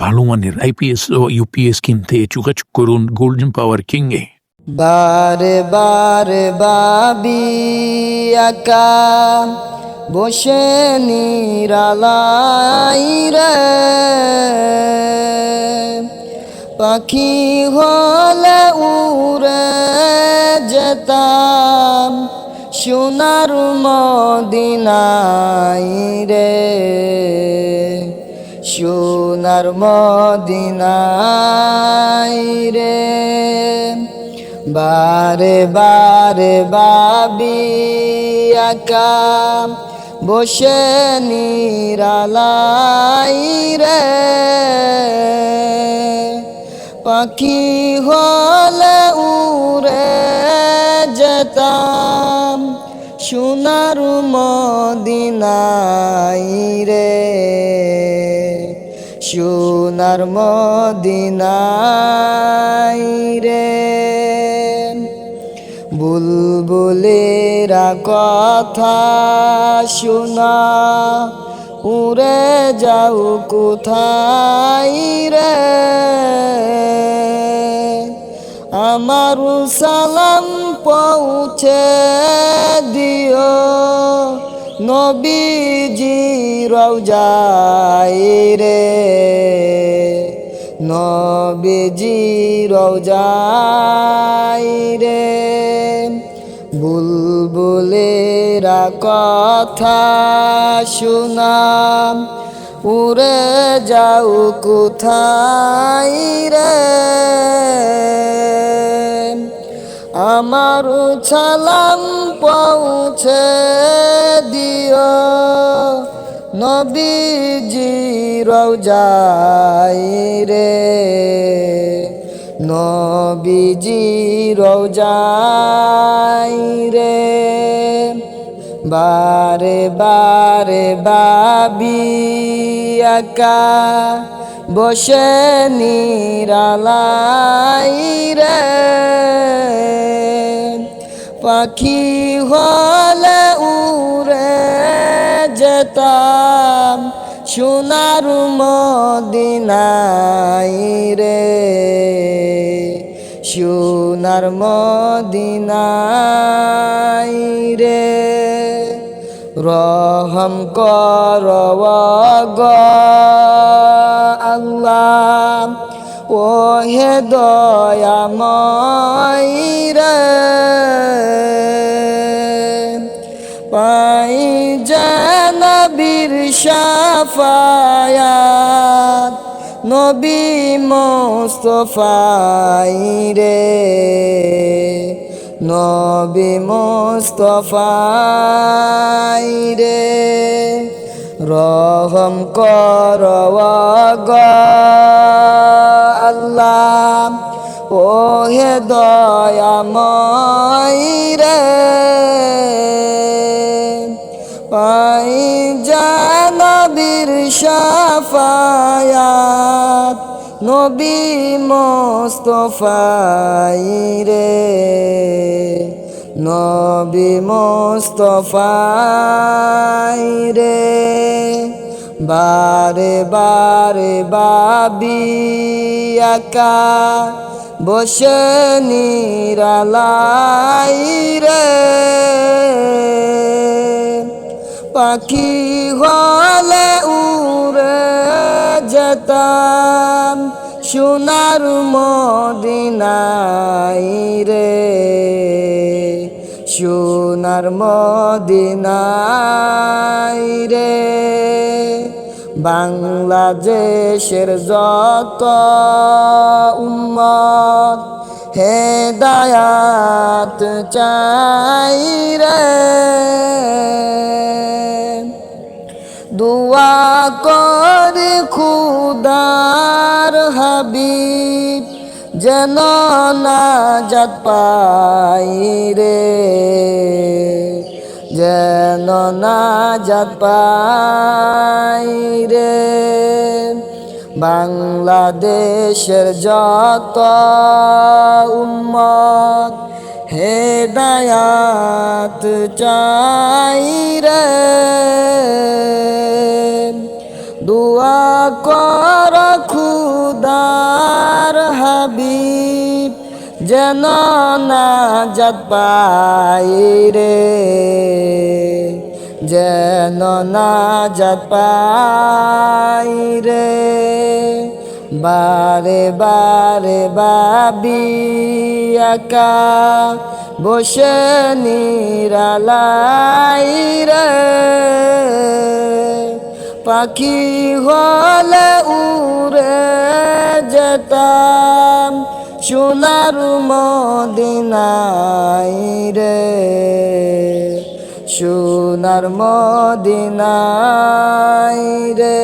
ভালো মানের আইপিএস ও ইউপিএস কিনতে যোগাযোগ করুন গোল্ডেন পাওয়ার কিং এ। বারে বারে বাবি একা বসে নিরালাই রে, পাখি হলে উড়ে যেতাম সোনার মদিনায় রে, সোনার মদিনায় রে। বারে বারে বাবি একা বসে নিরালাই রে, পাখি হলে উড়ে যেতাম সোনার মদিনায় রে, সোনার মদিনায় রে। বুলবুলেরা কথা শোনা উড়ে যাও কোথায় রে, আমার সালাম পৌঁছে দিও নবীজি রওজায় রে, নবীজি রওজায় রে। বুলবুলেরা কথা শোনা উড়ে যাও কোথায় রে, আমার সালাম পৌঁছে দিও নবীজি রওজায় রে, নবীজি রওজায় রে। বারে বারে বাবি একা বসে নিরালাই রে, পাখি হলে উড়ে যেতাম সোনার মদিনায় রে, সোনার মদিনায় রে। রহম কর গো আল্লাহ ও হে দয়াময় রে, পাই যেন বীর শাফায়াত নবী মুস্তাফাই রে, নবী মুস্তাফাই রে। রহম কর গো আল্লাহ ও হে দয়াময় রে, পাই যেন বীর শাফায়াত নবী মুস্তাফাই রে, নবী মুস্তাফাই রে। বারে বারে বাবি একা বসে নিরালাই রে, পাখি হলে উড়ে যেতাম সোনার মদিনায় রে, সোনার মদিনায় রে। বাংলাদেশের যত উম্মত হেদায়াত চাই রে, দুয়া করে খুদার হাবিব যেন নাজাত পাই রে, যেন নাজাত পাই রে। বাংলাদেশের যত উম্মত হেদায়াত চাই রে, দুয়া কর খুদার হাবিব যেন নাজাত পাই রে, যেন নাজাত পাই রে। বারে বারে ভাবি একা বসে নিরালাই রে, পাখি হলে উড়ে যেতাম সোনার মদিনায় রে, সোনার মদিনায় রে।